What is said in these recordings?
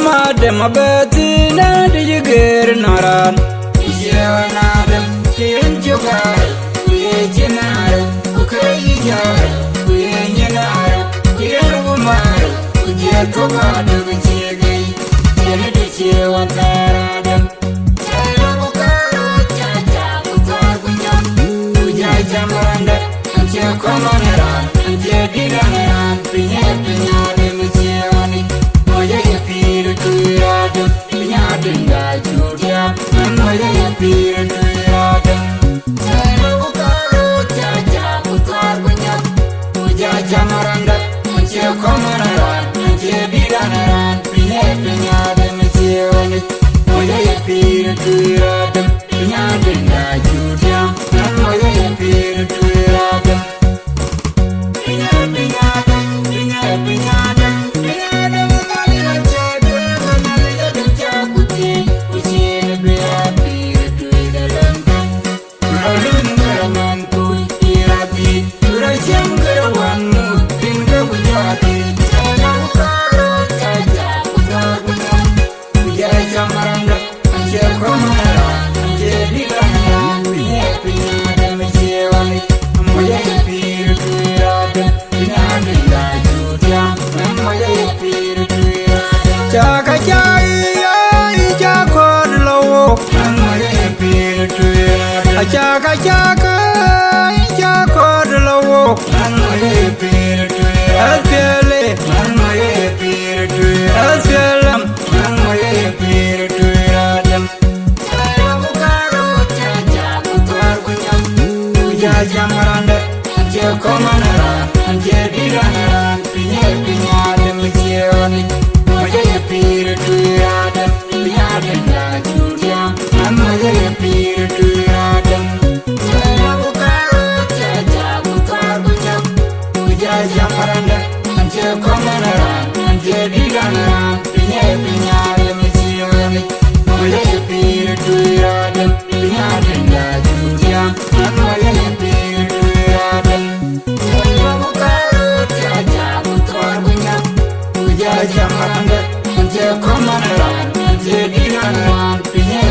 Madam Abatina, did you get an aran? Is you an Adam? Didn't you got it? We ain't in Adam. Okay, we ain't in Adam. We ain't a woman. We get to God of the Jiggy. Tell it is you and Adam. Tell them what we got Jamaranda. And you come on around. And you did an around. Be happy now, them is you on it. Jamaranda, and you come around, and you did an around, be happy now, them is you on it. Oh, you appear to Adam, beyond the night, you down, and oh, you appear to Adam. Be happy, Adam, be happy, Adam, be happy. Chaka chaka, chaka de la walk. Asfele, asfelam, Jamaranda, and you come around, and you did around, Pinya, them with you on it. I appear to Adam, the Adam that you jam, and I appear to Adam. Jamaranda, and you come around, and you did around, Pinya, them with you on it. I appear to Adam, the Adam that you jam, and I appear to Adam. Jamaranda, and you come around, and you did around, Pinya,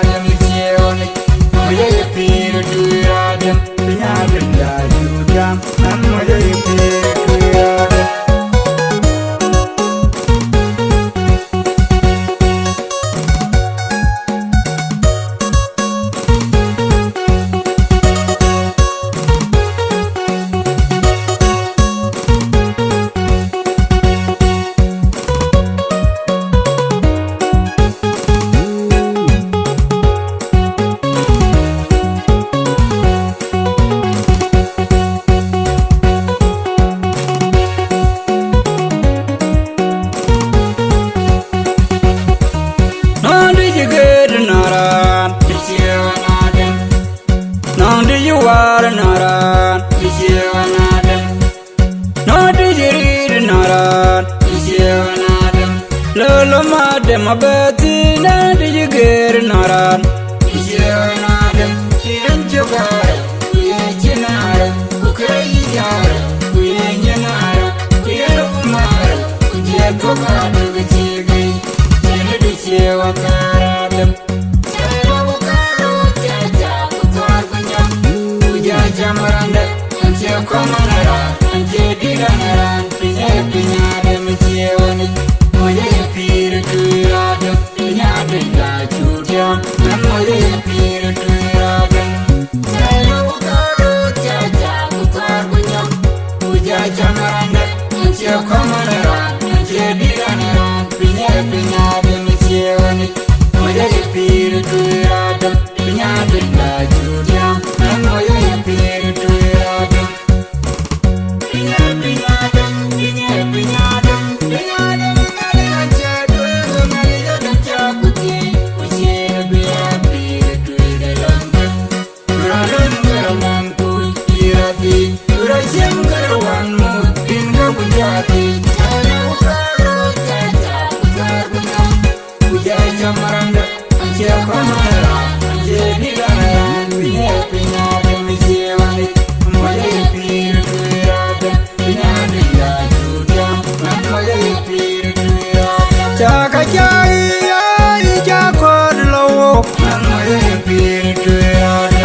them with you on it. I appear to Adam, the Adam that you jam, and I appear to Adam. Madam Abatina, did you get an aran? Is you an Adam? Didn't you got it? We ain't in Adam. Okay, we ain't in Adam. We ain't a woman. We get to God of the Jiggy. Tell it is you and Adam. Jamaranda, and you come around, and you did an around, be happy now, them is you on it. I appear to Adam, Pinya, that you jam, and I appear to Adam. Jamaranda, and you come around, and you did an around, Pinya, them is you on it. I appear to Adam, Pinya, that you jam, and I appear to Adam.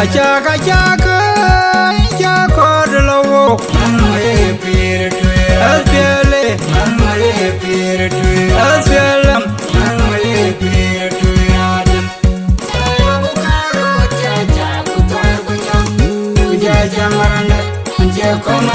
Achaka incha kod lowo manwe pir twe aspiele manwe pir twe aspelam manwe pir twe adam sayo karo chacha kutar kunyam kuja jamaranda anje koma